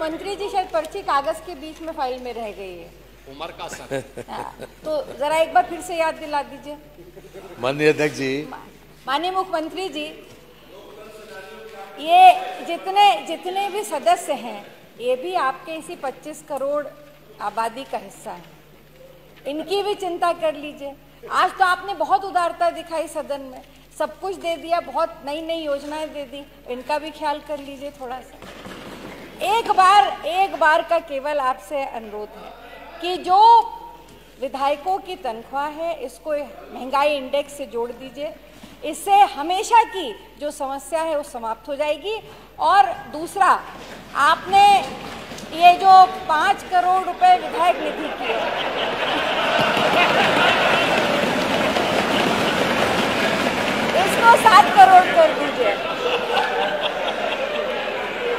मुख्यमंत्री जी शायद पर्ची कागज के बीच में फाइल में रह गई है। उमर का सर। तो जरा एक बार फिर से याद दिला दीजिए। माननीय अध्यक्ष जी, माननीय मुख्यमंत्री जी, ये जितने भी सदस्य हैं ये भी आपके इसी 25 करोड़ आबादी का हिस्सा है, इनकी भी चिंता कर लीजिए। आज तो आपने बहुत उदारता दिखाई सदन में, सब कुछ दे दिया, बहुत नई नई योजनाएं दे दी, इनका भी ख्याल कर लीजिए थोड़ा सा। एक बार का केवल आपसे अनुरोध है कि जो विधायकों की तनख्वाह है इसको महंगाई इंडेक्स से जोड़ दीजिए, इससे हमेशा की जो समस्या है वो समाप्त हो जाएगी। और दूसरा, आपने ये जो 5 करोड़ रुपए विधायक निधि की है, इसको 7 करोड़ कर दीजिए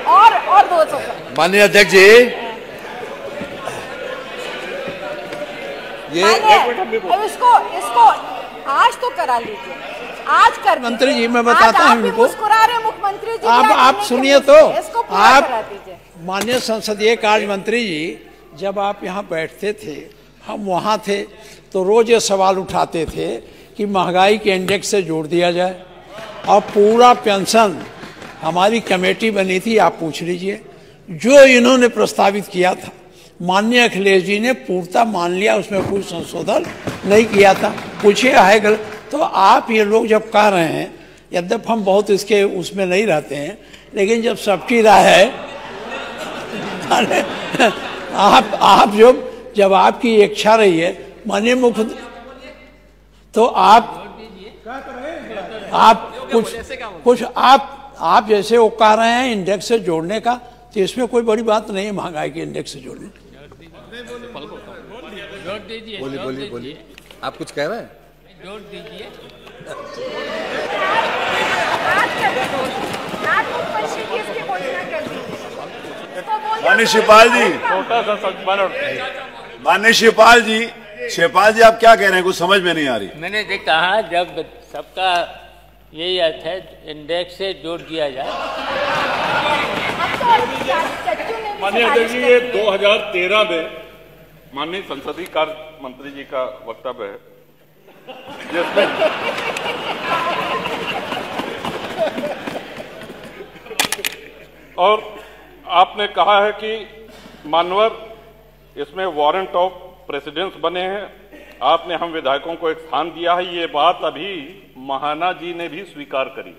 और 200 करोड़। माननीय अध्यक्ष जी, इसको आज तो करा लीजिए, आज कर। मंत्री जी मैं बताता हूँ इनको, मुस्कुरा रहे मुख्यमंत्री जी, आप सुनिए तो। इसको पूरा आप करा दीजिए। माननीय संसदीय कार्य मंत्री जी, जब आप यहाँ बैठते थे, हम वहाँ थे, तो रोज ये सवाल उठाते थे कि महंगाई के इंडेक्स से जोड़ दिया जाए। और पूरा पेंशन, हमारी कमेटी बनी थी, आप पूछ लीजिए, जो इन्होंने प्रस्तावित किया था माननीय अखिलेश जी ने पूर्णतः मान लिया, उसमें कोई संशोधन नहीं किया था। पूछिए है गलत तो आप ये लोग जब कह रहे हैं, यद्यप हम बहुत इसके उसमें नहीं रहते हैं, लेकिन जब सबकी राय है आप जब आपकी इच्छा रही है माननीय मुख्य, तो आप कुछ आप जैसे वो कह रहे हैं इंडेक्स से जोड़ने का, तो इसमें कोई बड़ी बात नहीं है महंगाई के इंडेक्स से जोड़ने। बोलिए, आप कुछ कह रहे हैं? जोड़ दीजिए। माननीय शिवपाल जी, माननीय शिवपाल जी, आप क्या कह रहे हैं? कुछ समझ में नहीं आ रही। मैंने कहा जब सबका यही अर्थ है इंडेक्स से जोड़ दिया जाए। माननीय अध्यक्ष जी, ये 2013 में माननीय संसदीय कार्य मंत्री जी का वक्तव्य है, जिसमें और आपने कहा है कि मानवर इसमें वारंट ऑफ प्रेसिडेंस बने हैं, आपने हम विधायकों को एक स्थान दिया है। ये बात अभी महाना जी ने भी स्वीकार करी।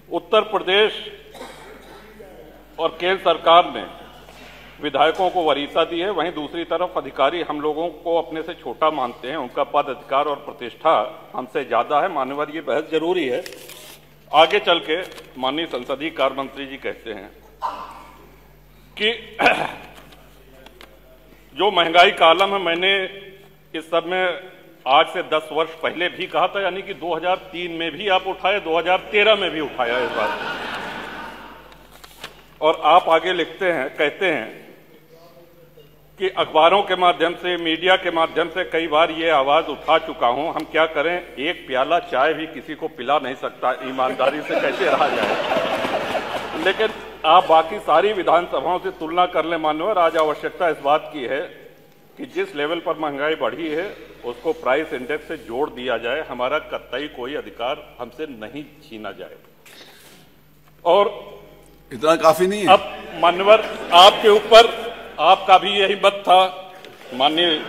उत्तर प्रदेश और केंद्र सरकार ने विधायकों को वरीयता दी है, वहीं दूसरी तरफ अधिकारी हम लोगों को अपने से छोटा मानते हैं, उनका पद अधिकार और प्रतिष्ठा हमसे ज्यादा है। मान्यवर, ये बहस जरूरी है। आगे चल के माननीय संसदीय कार्य मंत्री जी कहते हैं कि जो महंगाई का आलम है, मैंने इस सब में आज से 10 वर्ष पहले भी कहा था, यानी कि 2003 में भी आप उठाए, 2013 में भी उठाया इस बात। और आप आगे लिखते हैं, कहते हैं कि अखबारों के माध्यम से, मीडिया के माध्यम से कई बार ये आवाज उठा चुका हूं, हम क्या करें, एक प्याला चाय भी किसी को पिला नहीं सकता, ईमानदारी से कैसे रहा जाए। लेकिन आप बाकी सारी विधानसभाओं से तुलना कर लें मान्यवर, आज आवश्यकता इस बात की है कि जिस लेवल पर महंगाई बढ़ी है उसको प्राइस इंडेक्स से जोड़ दिया जाए, हमारा कतई कोई अधिकार हमसे नहीं छीना जाए। और इतना काफी नहीं है। अब मान्यवर, आपके ऊपर आपका भी यही मत था, माननीय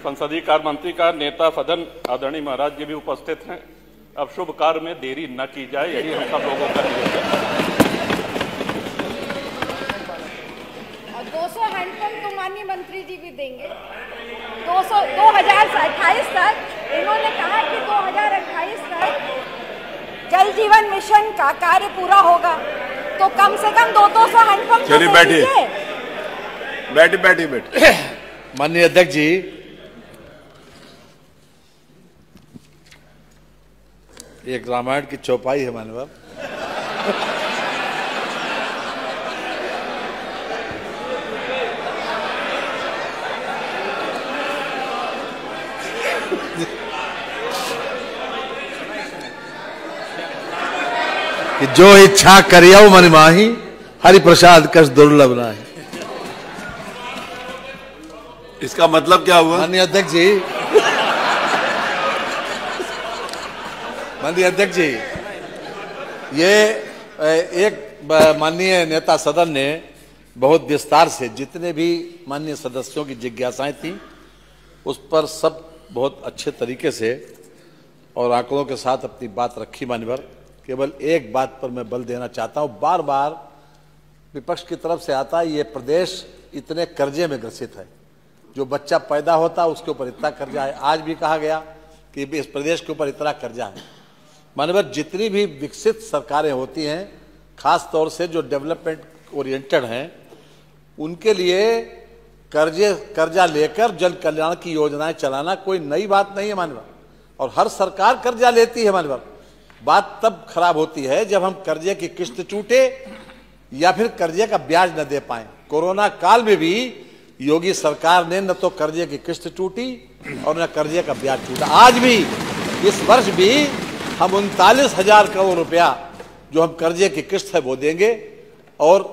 संसदीय कार्य मंत्री का नेता सदन आदरणीय महाराज जी भी उपस्थित हैं। अब शुभ कार्य में देरी न की जाए, यही हम सब लोगों का निवेदन है। 200 हैंडपंप तो माननीय मंत्री जी भी देंगे। 2028 तक इन्होंने कहा कि 2028 तक जल जीवन मिशन का कार्य पूरा होगा, तो कम से कम 200 हैंडपंप। चलिए बैठिए। माननीय अध्यक्ष जी, एक रामायण की चौपाई है माननीय। कि जो इच्छा करियो मन माही, हरि प्रसाद कस दुर्लभ नाही। इसका मतलब क्या हुआ? माननीय अध्यक्ष जी, माननीय अध्यक्ष जी, ये एक माननीय नेता सदन ने बहुत विस्तार से जितने भी माननीय सदस्यों की जिज्ञासाएं थी उस पर सब बहुत अच्छे तरीके से और आंकड़ों के साथ अपनी बात रखी। मान्यवर, केवल एक बात पर मैं बल देना चाहता हूं, बार बार विपक्ष की तरफ से आता है ये प्रदेश इतने कर्जे में ग्रसित है, जो बच्चा पैदा होता है उसके ऊपर इतना कर्जा है। आज भी कहा गया कि इस प्रदेश के ऊपर इतना कर्जा है। मान्यवर, जितनी भी विकसित सरकारें होती हैं, खास तौर से जो डेवलपमेंट ओरिएंटेड हैं, उनके लिए कर्जा लेकर जन कल्याण की योजनाएं चलाना कोई नई बात नहीं है मान्यवर, और हर सरकार कर्जा लेती है मान्यवर। बात तब खराब होती है जब हम कर्जे की किस्त चूटे या फिर कर्जे का ब्याज न दे पाए। कोरोना काल में भी योगी सरकार ने न तो कर्जे की किस्त टूटी और न कर्जे का ब्याज टूटा। आज भी, इस वर्ष भी हम 39,000 करोड़ रुपया जो हम कर्जे की किस्त है वो देंगे और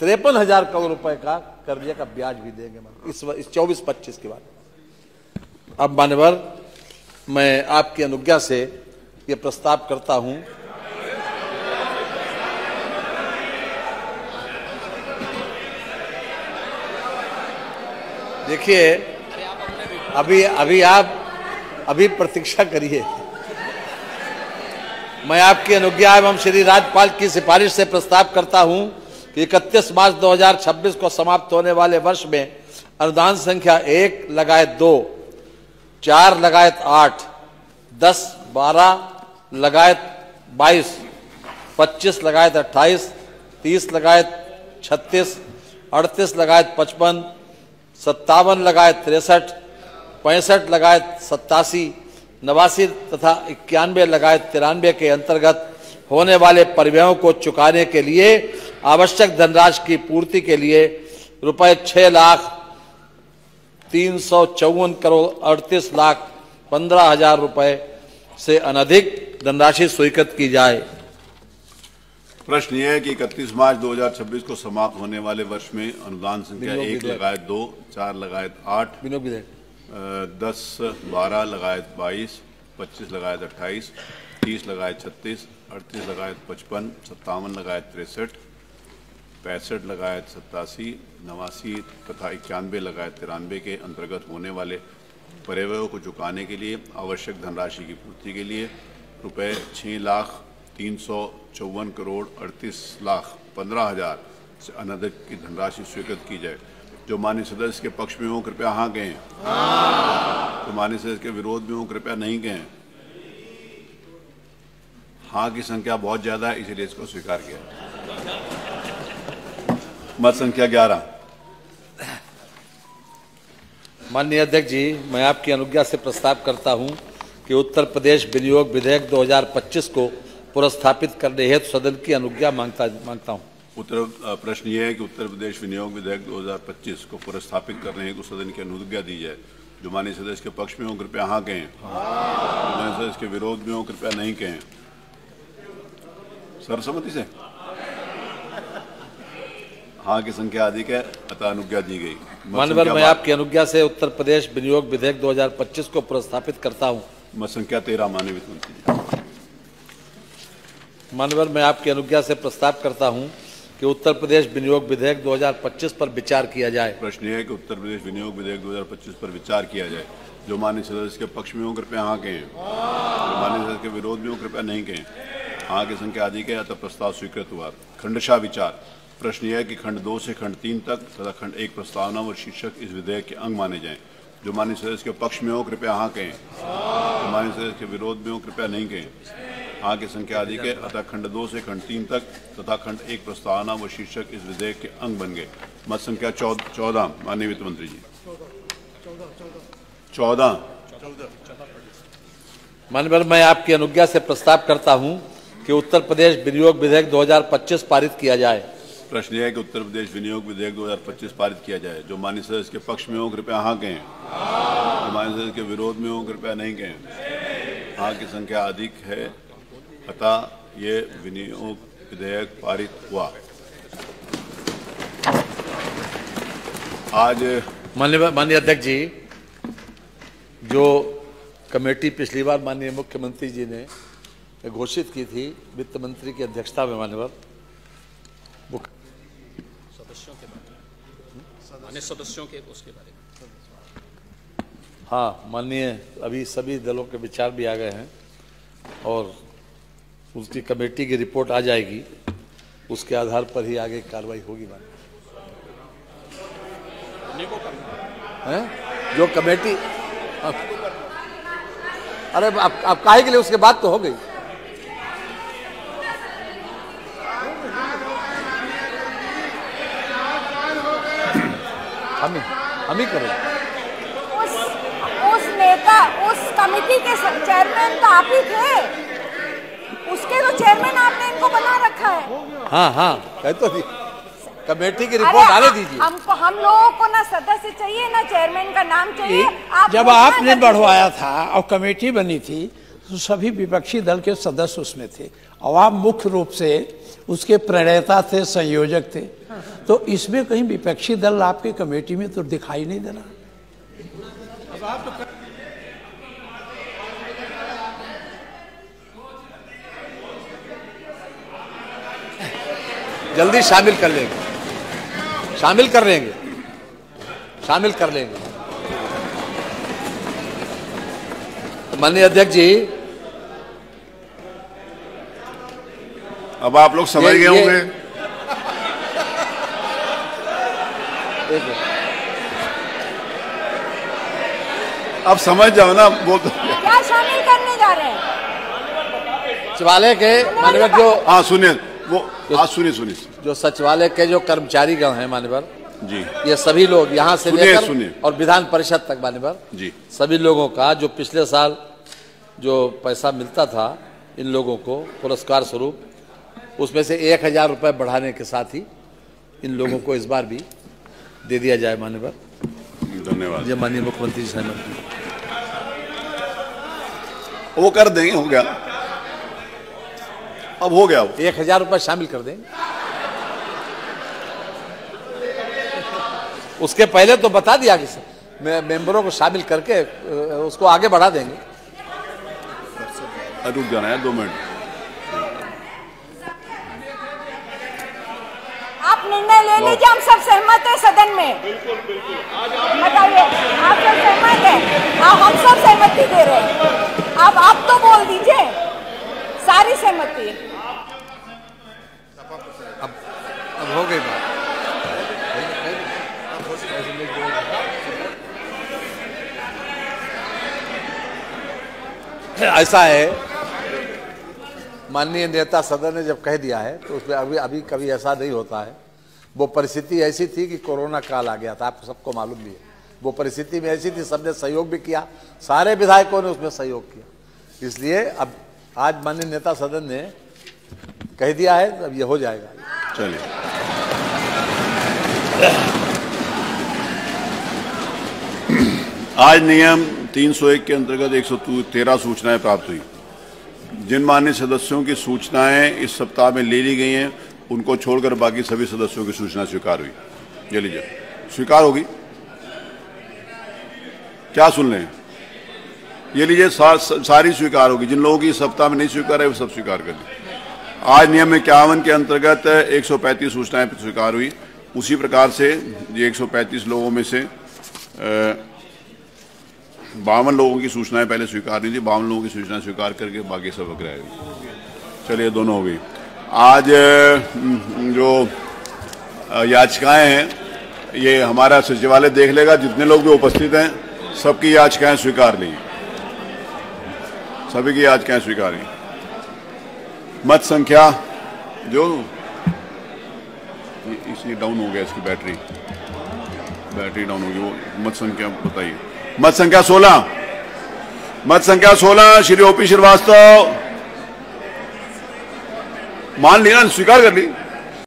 53,000 करोड़ रुपए का कर्जे का ब्याज भी देंगे इस 24-25 के बाद। अब मान्यवर, मैं आपकी अनुज्ञा से ये प्रस्ताव करता हूं देखिए, अभी प्रतीक्षा करिए। मैं आपकी अनुज्ञा एवं श्री राज्यपाल की सिफारिश से प्रस्ताव करता हूं कि 31 मार्च 2026 को समाप्त होने वाले वर्ष में अनुदान संख्या 1 लगायत 2, 4 लगायत 8, 10, 12 लगायत 22, 25 लगायत 28, 30 लगायत 36, 38 लगायत 55, 57 लगायत 63, 65 लगायत 87, 89 तथा 91 लगायत 93 के अंतर्गत होने वाले परिव्ययों को चुकाने के लिए आवश्यक धनराशि की पूर्ति के लिए रुपए 6,354,38,15,000 रुपए से अनधिक धनराशि स्वीकृत की जाए। प्रश्न यह है कि 31 मार्च 2026 को समाप्त होने वाले वर्ष में अनुदान संख्या 1 लगायत 2, 4 लगायत 8, 10, 12 लगायत 22, 25 लगायत 28, 30 लगायत 36, 38 लगायत 55, 57 लगायत 63, 65 लगायत 87, 89 तथा 91 लगायत 93 के अंतर्गत होने वाले परिव्ययों को चुकाने के लिए आवश्यक धनराशि की पूर्ति के लिए रुपए 6,354,38,15,000 से अनधिक की धनराशि स्वीकृत की जाए। जो माननीय सदस्य के पक्ष में हो कृपया हाँ कहें। तो माननीय सदस्य के विरोध में हो कृपया नहीं कहें। हाँ की संख्या बहुत ज्यादा है, इसीलिए इसको स्वीकार किया। मत संख्या 11। माननीय अध्यक्ष जी, मैं आपकी अनुज्ञा से प्रस्ताव करता हूं कि उत्तर प्रदेश विनियोग विधेयक 2025 को पुरस्थापित करने हेतु सदन की अनुज्ञा मांगता हूं। प्रश्न ये है कि उत्तर प्रदेश विनियोग विधेयक 2025 को पुरस्थापित करने हेतु सदन की अनुज्ञा दी जाए। जो माननीय सदस्य के पक्ष में हो कृपया हाँ कहें। जो माननीय सदस्य के विरोध में हो कृपया नहीं कहें। सर्वसम्मति से हाँ की संख्या अधिक है, अतः अनुज्ञा दी गई। माननीय, मैं आपकी अनुज्ञा से उत्तर प्रदेश विनियोग विधेयक 2025 को पुरस्थापित करता हूं। मत संख्या 13। माननीय वित्त मंत्री। माननीय, मैं आपकी अनुज्ञा से प्रस्ताव करता हूं कि उत्तर प्रदेश विनियोग विधेयक 2025 पर विचार किया जाए। प्रश्न यह है कि उत्तर प्रदेश विनियोग विधेयक 2025 पर विचार किया जाए। जो माननीय सदस्य के पक्ष में हो कृपया हाँ कहें। जो माननीय सदस्य के विरोध में हो कृपया नहीं कहें। हाँ की संख्या अधिक है, अतः प्रस्ताव स्वीकृत हुआ। खंडशः विचार। प्रश्न यह है कि खंड 2 से खंड 3 तक तथा खंड 1 प्रस्तावना व शीर्षक इस विधेयक के अंग माने जाएं। जो माननीय सदस्य के पक्ष में हो कृपया हाँ कहें। जो माननीय सदस्य के विरोध में हो कृपया नहीं कहें। हाँ की संख्या अधिक है, अतः खंड 2 से खंड 3 तक तथा खंड 1 प्रस्तावना व शीर्षक इस विधेयक के अंग बन गए। मत संख्या 14। माननीय वित्त मंत्री जी। 14। माननीय, मैं आपकी अनुज्ञा से प्रस्ताव करता हूं कि उत्तर प्रदेश विनियोग विधेयक 2025 पारित किया जाए। प्रश्न यह है कि उत्तर प्रदेश विनियोग विधेयक 2025 पारित किया जाए। जो माननीय सदस्य के पक्ष में हो कृपया हाँ कहें। जो माननीय सदस्य के विरोध में हो कृपया नहीं कहें। हाँ की संख्या अधिक है, अतः ये विनियोग विधेयक पारित हुआ। आज माननीय अध्यक्ष जी, जो कमेटी पिछली बार माननीय मुख्यमंत्री जी ने घोषित की थी वित्त मंत्री की अध्यक्षता में, माननीय सदस्यों के उसके बारे में, हाँ माननीय, अभी सभी दलों के विचार भी आ गए हैं और उसकी कमेटी की रिपोर्ट आ जाएगी, उसके आधार पर ही आगे कार्रवाई होगी। हैं जो कमेटी, अरे आप काहे के लिए, उसके बाद तो हो गई। हम ही करें। उस नेता, उस कमेटी के चेयरमैन तो आप ही थे, उसके तो चेयरमैन आपने इनको बना रखा है। हाँ कह तो दी, कमेटी की रिपोर्ट आने दीजिए। हम लोगों को ना सदस्य चाहिए ना चेयरमैन का नाम चाहिए। जब आपने बढ़वाया था और कमेटी बनी थी तो सभी विपक्षी दल के सदस्य उसमें थे और आप मुख्य रूप से उसके प्रणेता थे, संयोजक थे। तो इसमें कहीं विपक्षी दल आपके कमेटी में तो दिखाई नहीं दे रहा। जल्दी शामिल कर लेंगे, शामिल कर लेंगे। माननीय अध्यक्ष जी, अब आप लोग समझ गए होंगे। अब समझ जाओ ना, वो तो क्या शामिल करने जा रहे हैं सचिवालय के माननीय जो, हाँ सुनिए, वो हाँ सुनिए जो सचिवालय के जो कर्मचारीगण हैं माननीय जी, ये सभी लोग यहाँ से सुनिए लेकर और विधान परिषद तक माननीय जी, सभी लोगों का जो पिछले साल जो पैसा मिलता था इन लोगों को पुरस्कार स्वरूप, उसमें से 1000 रुपये बढ़ाने के साथ ही इन लोगों को इस बार भी दे दिया जाए माननीय। धन्यवाद। ये माननीय मुख्यमंत्री जी सहमत, वो कर देंगे, हो गया, अब हो गया। 1000 रुपये शामिल कर देंगे। उसके पहले तो बता दिया कि मेंबरों को शामिल करके उसको आगे बढ़ा देंगे। रुक जाना है 2 मिनट। आप निर्णय ले लीजिए, हम सब सहमत हैं सदन में। बताइए, आप सब सहमत हैं? हम सब सहमति दे रहे हैं। अब आप तो बोल दीजिए, सारी सहमति। अब हो गई बात। ऐसा है, माननीय नेता सदन ने जब कह दिया है तो उसमें अभी कभी ऐसा नहीं होता है। वो परिस्थिति ऐसी थी कि कोरोना काल आ गया था, आपको सबको मालूम भी है। वो परिस्थिति में ऐसी थी, सबने सहयोग भी किया, सारे विधायकों ने उसमें सहयोग किया। इसलिए अब आज माननीय नेता सदन ने कह दिया है, अब ये हो जाएगा। चलिए, आज नियम 301 के अंतर्गत 113 सूचनाएं प्राप्त हुई। जिन मान्य सदस्यों की सूचनाएं इस सप्ताह में ले ली गई हैं, उनको छोड़कर बाकी सभी सदस्यों की सूचना स्वीकार हुई। ये लीजिए, स्वीकार होगी। क्या सुन लें? ये लीजिए, सारी स्वीकार होगी। जिन लोगों की इस सप्ताह में नहीं स्वीकार है वो सब स्वीकार कर ली। आज नियम 51 के अंतर्गत 135 सूचनाएं स्वीकार हुई। उसी प्रकार से ये 135 लोगों में से 52 लोगों की सूचनाएं पहले स्वीकार नहीं थी, 52 लोगों की सूचना स्वीकार करके बाकी सब अग्रह हुई। चलिए, दोनों हो गई। आज जो याचिकाएं हैं, ये हमारा सचिवालय देख लेगा। जितने लोग भी उपस्थित हैं, सबकी याचिकाएं स्वीकार ली, सभी की याचिकाएं स्वीकार ली। मत संख्या जो इसी डाउन हो गया, इसकी बैटरी डाउन होगी, वो मत संख्या बताइए। मत संख्या 16, मत संख्या 16 श्री ओपी श्रीवास्तव। मान लिया, स्वीकार कर ली।